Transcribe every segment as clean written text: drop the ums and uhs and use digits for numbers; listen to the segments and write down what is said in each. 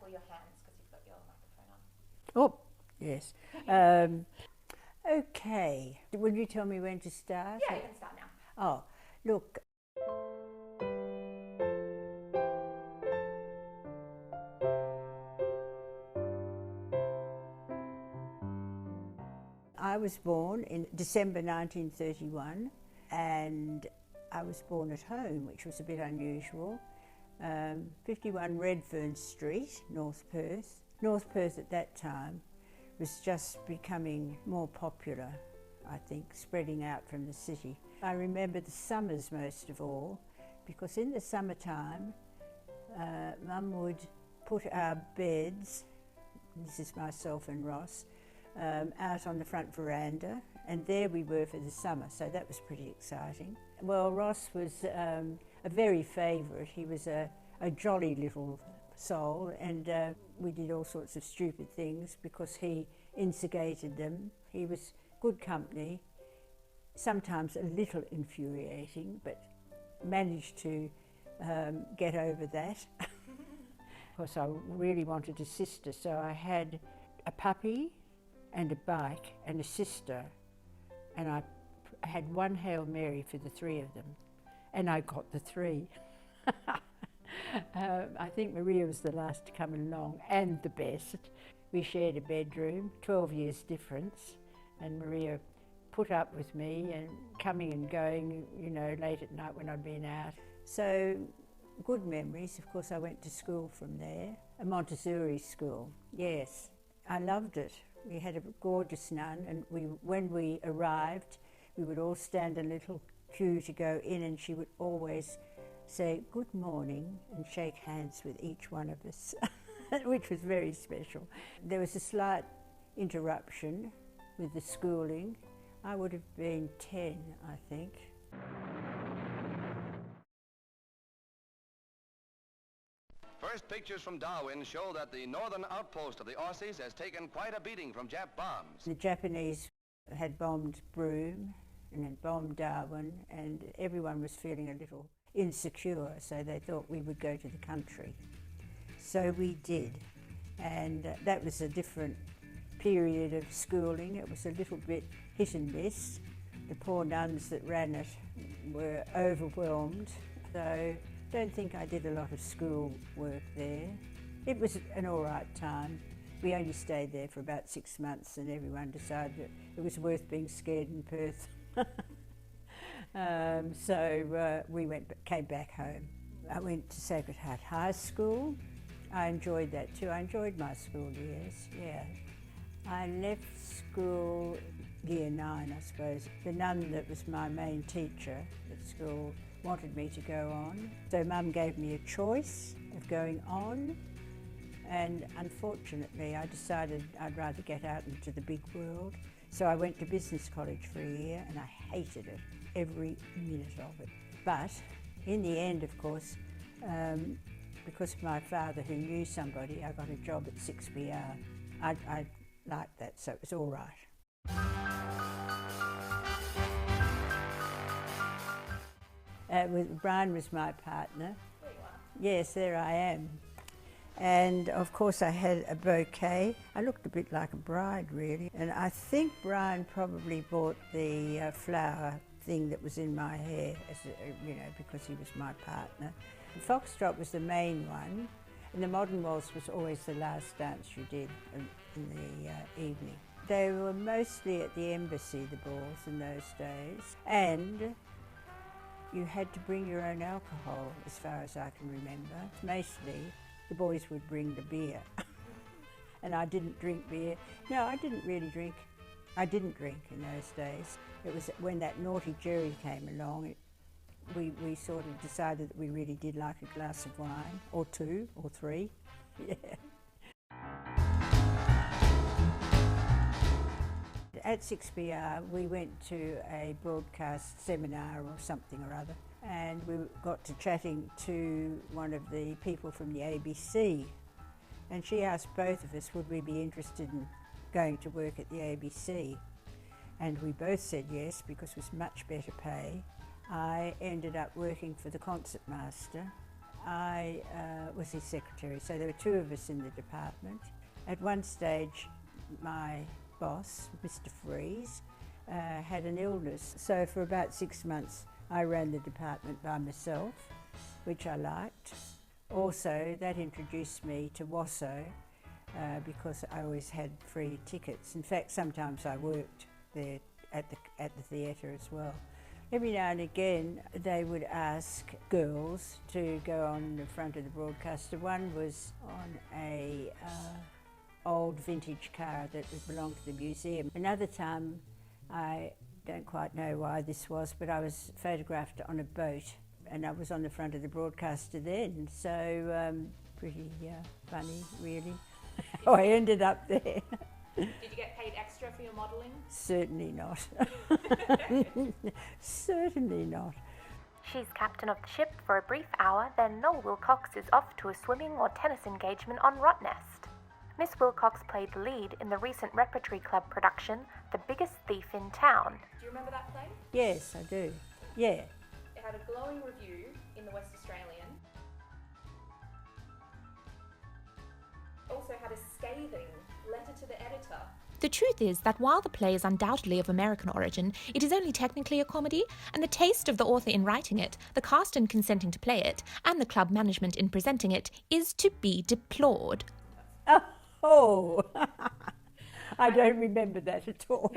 careful with your hands because you've got your microphone on. Oh, yes. Okay. Will you tell me when to start? Yeah, you can start now. Oh, look. I was born in December 1931 and I was born at home, which was a bit unusual. 51 Redfern Street, North Perth. North Perth at that time was just becoming more popular, I think, spreading out from the city. I remember the summers most of all, because in the summertime, Mum would put our beds, this is myself and Ross, out on the front veranda, and there we were for the summer, so that was pretty exciting. Well, Ross was a very favourite. He was a jolly little soul, and we did all sorts of stupid things because he instigated them. He was good company, sometimes a little infuriating, but managed to get over that. Of course, I really wanted a sister, so I had a puppy and a bike and a sister, and I had one Hail Mary for the three of them, and I got the three. I think Maria was the last to come along and the best. We shared a bedroom, 12 years difference, and Maria put up with me and coming and going, you know, late at night when I'd been out. So good memories. Of course, I went to school from there, a Montessori school, yes. I loved it. We had a gorgeous nun, and when we arrived, we would all stand a little queue to go in, and she would always say good morning and shake hands with each one of us, which was very special. There was a slight interruption with the schooling. I would have been 10, I think. First pictures from Darwin show that the northern outpost of the Aussies has taken quite a beating from Jap bombs. The Japanese had bombed Broome and had bombed Darwin, and everyone was feeling a little insecure, so they thought we would go to the country. So we did, and that was a different period of schooling. It was a little bit hit and miss. The poor nuns that ran it were overwhelmed, so I don't think I did a lot of school work there. It was an all right time. We only stayed there for about 6 months, and everyone decided that it was worth being scared in Perth. So we came back home. I went to Sacred Heart High School. I enjoyed that too. I enjoyed my school years, yeah. I left school year 9, I suppose. The nun that was my main teacher at school wanted me to go on. So Mum gave me a choice of going on, and unfortunately I decided I'd rather get out into the big world. So I went to business college for a year, and I hated it, every minute of it. But in the end, of course, because of my father who knew somebody, I got a job at 6BR. I liked that, so it was all right. Brian was my partner. There you are. Yes, there I am. And of course I had a bouquet. I looked a bit like a bride, really. And I think Brian probably bought the flower thing that was in my hair, you know, because he was my partner. The foxtrot was the main one, and the modern waltz was always the last dance you did in the evening. They were mostly at the embassy, the balls, in those days, and you had to bring your own alcohol, as far as I can remember. Mostly the boys would bring the beer, and I didn't drink beer. No, I didn't really drink. I didn't drink in those days. It was when that naughty Jerry came along, we sort of decided that we really did like a glass of wine, or 2 or 3, yeah. At 6BR, we went to a broadcast seminar or something or other, and we got to chatting to one of the people from the ABC, and she asked both of us would we be interested in going to work at the ABC, and we both said yes because it was much better pay. I ended up working for the concertmaster I was his secretary, so there were two of us in the department. At one stage, my boss, Mr. Freeze, had an illness, so for about 6 months I ran the department by myself, which I liked. Also, that introduced me to WASO because I always had free tickets. In fact, sometimes I worked there at the theatre as well. Every now and again, they would ask girls to go on the front of the broadcaster. One was on a old vintage car that belonged to the museum. Another time, I don't quite know why this was, but I was photographed on a boat and I was on the front of the broadcaster then, so pretty funny, really. How I ended up there. Did you get paid extra for your modelling? Certainly not. Certainly not. She's captain of the ship for a brief hour, then Noel Wilcox is off to a swimming or tennis engagement on Rottnest. Miss Wilcox played the lead in the recent Repertory Club production, The Biggest Thief in Town. Do you remember that play? Yes, I do. Yeah. It had a glowing review in the West Australian. Also had a scathing letter to the editor. The truth is that while the play is undoubtedly of American origin, it is only technically a comedy, and the taste of the author in writing it, the cast in consenting to play it, and the club management in presenting it is to be deplored. Oh, I don't remember that at all.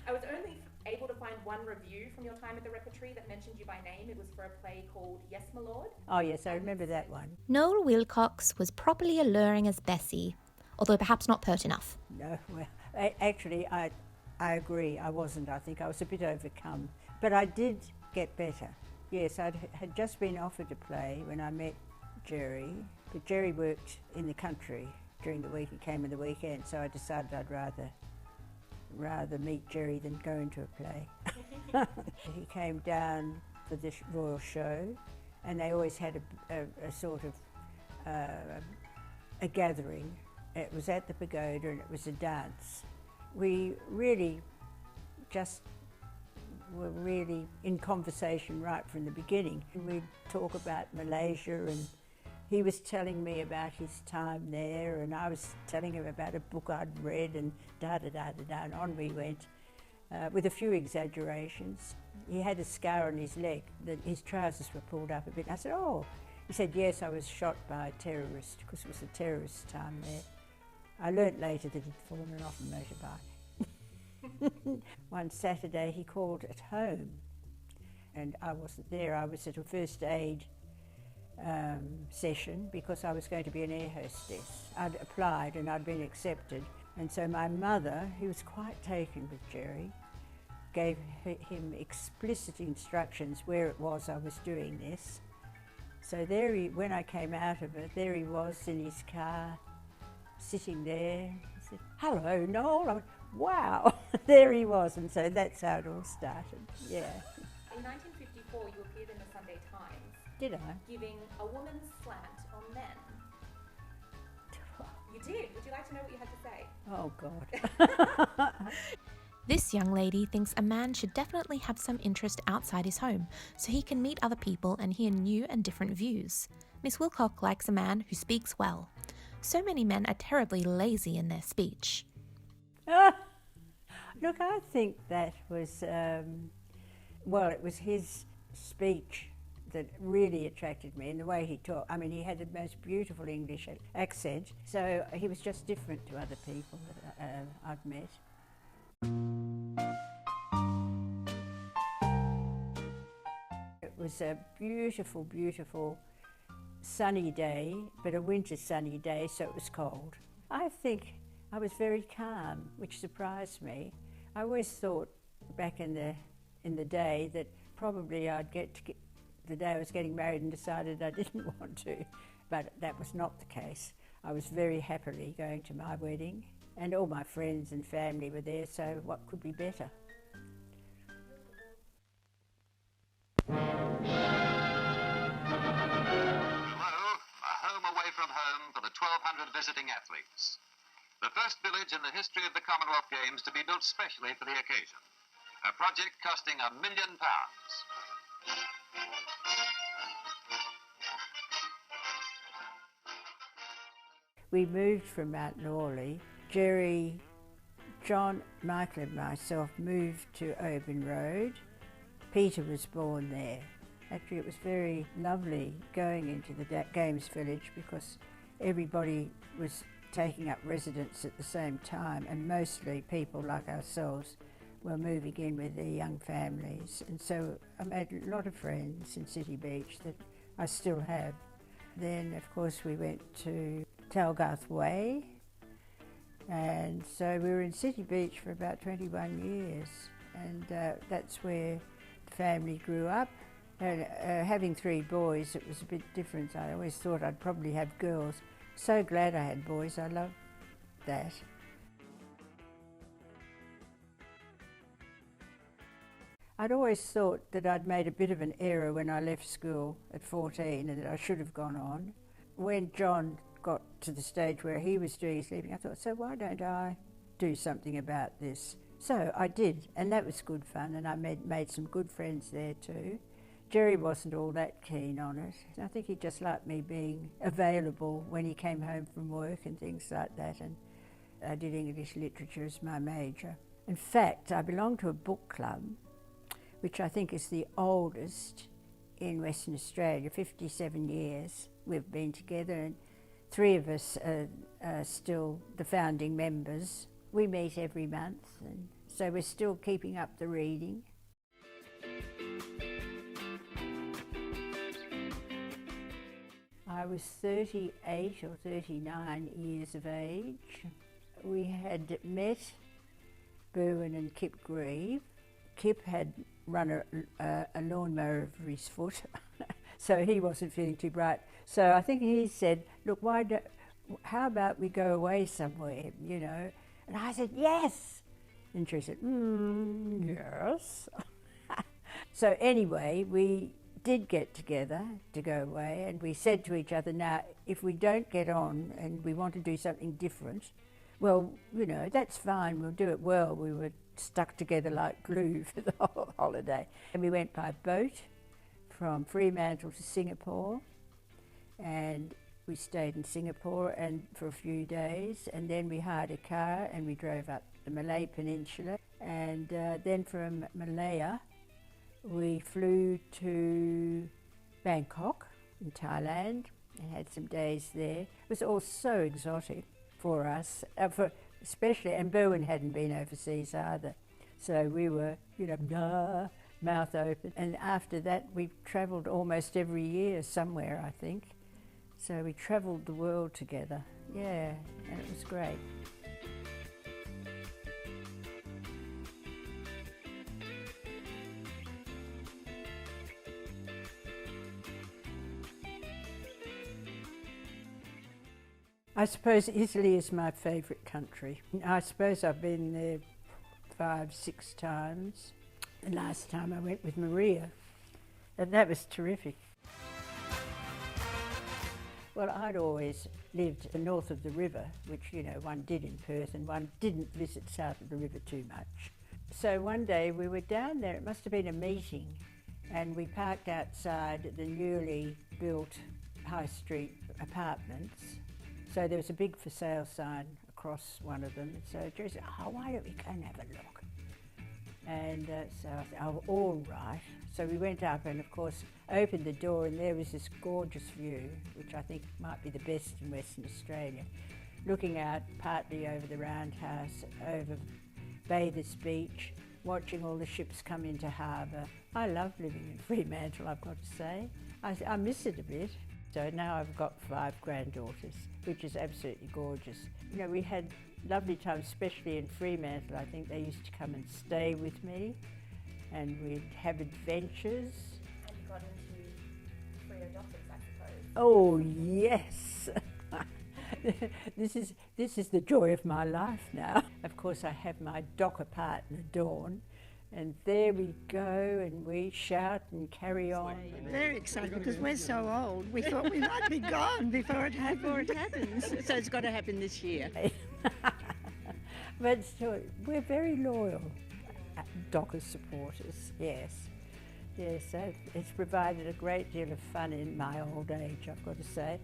I was only able to find one review from your time at the Repertory that mentioned you by name. It was for a play called Yes, My Lord. Oh yes, I remember that one. Noel Wilcox was properly alluring as Bessie, although perhaps not pert enough. No, well, actually, I agree. I wasn't. I think I was a bit overcome. But I did get better. Yes, I had just been offered a play when I met Jerry, but Jerry worked in the country during the week. He came in the weekend, so I decided I'd rather meet Jerry than go into a play. He came down for this Royal Show, and they always had a sort of a gathering. It was at the Pagoda and it was a dance. We really just were really in conversation right from the beginning. We'd talk about Malaysia, and he was telling me about his time there, and I was telling him about a book I'd read, and da-da-da-da-da, and on we went, with a few exaggerations. He had a scar on his leg, his trousers were pulled up a bit. I said, oh. He said, yes, I was shot by a terrorist, because it was a terrorist time there. I learnt later that he'd fallen off a motorbike. One Saturday he called at home, and I wasn't there. I was at a first aid session because I was going to be an air hostess. I'd applied and I'd been accepted, and so my mother, who was quite taken with Jerry, gave him explicit instructions where it was I was doing this. So there when I came out of it, there he was in his car, sitting there. He said, hello, Noel. I went, wow, there he was, and so that's how it all started, yeah. In 1954, you appeared in the Sunday Times. Did I? Giving a woman's slant on men. You did. Would you like to know what you had to say? Oh, God. This young lady thinks a man should definitely have some interest outside his home, so he can meet other people and hear new and different views. Miss Wilcox likes a man who speaks well. So many men are terribly lazy in their speech. Look, I think that was, well, it was his speech that really attracted me, and the way he talked. I mean, he had the most beautiful English accent, so he was just different to other people that I've met. It was a beautiful, beautiful sunny day, but a winter sunny day, so it was cold. I think I was very calm, which surprised me. I always thought back in the day that probably I'd get the day I was getting married and decided I didn't want to, but that was not the case. I was very happily going to my wedding, and all my friends and family were there, so what could be better? Away from home for the 1,200 visiting athletes. The first village in the history of the Commonwealth Games to be built specially for the occasion. A project costing £1 million. we moved from Mount Norley. Jerry, John, Michael and myself moved to Oban Road. Peter was born there. Actually, it was very lovely going into the Games Village because everybody was taking up residence at the same time, and mostly people like ourselves were moving in with their young families. And so I made a lot of friends in City Beach that I still have. Then, of course, we went to Talgarth Way, and so we were in City Beach for about 21 years, and that's where the family grew up. And having 3 boys, it was a bit different. I always thought I'd probably have girls. So glad I had boys, I loved that. I'd always thought that I'd made a bit of an error when I left school at 14 and that I should have gone on. When John got to the stage where he was doing his leaving, I thought, so why don't I do something about this? So I did, and that was good fun, and I made some good friends there too. Jerry wasn't all that keen on it. I think he just liked me being available when he came home from work and things like that, and I did English literature as my major. In fact, I belong to a book club, which I think is the oldest in Western Australia, 57 years we've been together, and 3 of us are still the founding members. We meet every month, and so we're still keeping up the reading. I was 38 or 39 years of age. We had met Berwin and Kip Grieve. Kip had run a lawnmower over his foot, so he wasn't feeling too bright. So I think he said, look, how about we go away somewhere, you know? And I said, yes. And she said, yes. So anyway, we did get together to go away, and we said to each other, now, if we don't get on and we want to do something different, well, you know, that's fine, we'll do it well. We were stuck together like glue for the whole holiday. And we went by boat from Fremantle to Singapore, and we stayed in Singapore and for a few days, and then we hired a car and we drove up the Malay Peninsula, and then from Malaya we flew to Bangkok in Thailand and had some days there. It was all so exotic for us, especially, and Berwin hadn't been overseas either. So we were, you know, mouth open. And after that, we travelled almost every year somewhere, I think. So we travelled the world together, yeah, and it was great. I suppose Italy is my favourite country. I suppose I've been there 5-6 times. The last time I went with Maria, and that was terrific. Well, I'd always lived north of the river, which, you know, one did in Perth, and one didn't visit south of the river too much. So one day we were down there, it must have been a meeting, and we parked outside the newly built high street apartments. So there was a big for sale sign across one of them. So Jerry said, oh, why don't we go and have a look? And so I said, oh, all right. So we went up and, of course, opened the door, and there was this gorgeous view, which I think might be the best in Western Australia, looking out partly over the Roundhouse, over Bathers Beach, watching all the ships come into harbour. I love living in Fremantle, I've got to say. I miss it a bit. So now I've got 5 granddaughters, which is absolutely gorgeous. You know, we had lovely times, especially in Fremantle. I think they used to come and stay with me, and we'd have adventures. And you got into free adopters, I suppose. Oh, yes. This is the joy of my life now. Of course, I have my docker partner, Dawn, and there we go, and we shout and carry on. Very excited because we're so old. We thought we might be gone before it happens. So it's got to happen this year. But still, we're very loyal Docker supporters, yes. Yes, so it's provided a great deal of fun in my old age, I've got to say.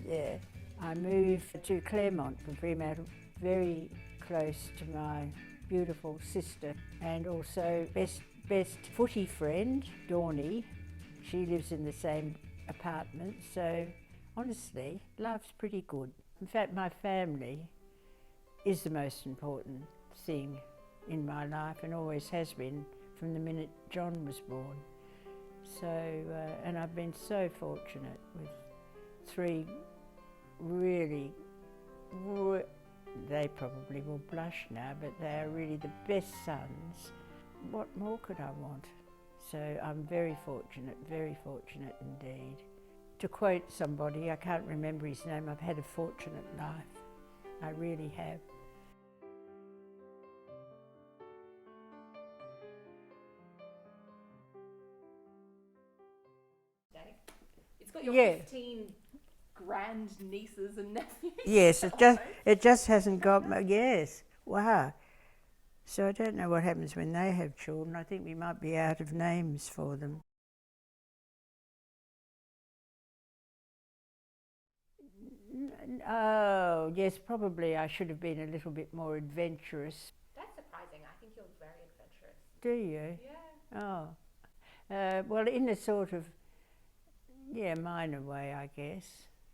Yeah. I moved to Claremont from Fremantle, very close to my beautiful sister and also best footy friend, Dawny. She lives in the same apartment, so honestly, life's pretty good. In fact, my family is the most important thing in my life and always has been from the minute John was born. So, and I've been so fortunate with three really, they probably will blush now, but they are really the best sons. What more could I want? So I'm very fortunate indeed. To quote somebody, I can't remember his name, I've had a fortunate life. I really have. It's got your 15 grand nieces and nephews. Yes, it just hasn't got yes. Wow. So I don't know what happens when they have children. I think we might be out of names for them. Oh, yes, probably I should have been a little bit more adventurous. That's surprising. I think you're very adventurous. Do you? Yeah. Oh. Well, in a sort of, minor way, I guess.